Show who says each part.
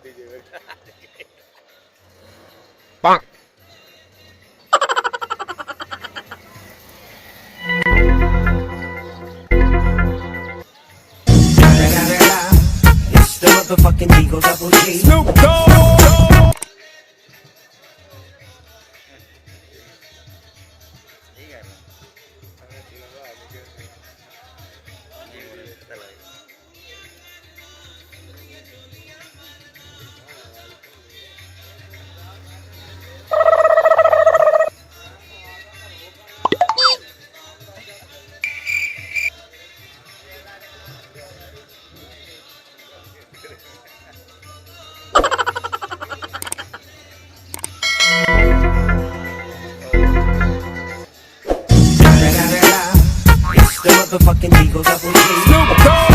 Speaker 1: दीजिए।
Speaker 2: It's the motherfucking Eagle Double G.
Speaker 3: Snoop Dogg.
Speaker 2: It's the motherfucking Eagle Double G.
Speaker 3: Snoop Dogg.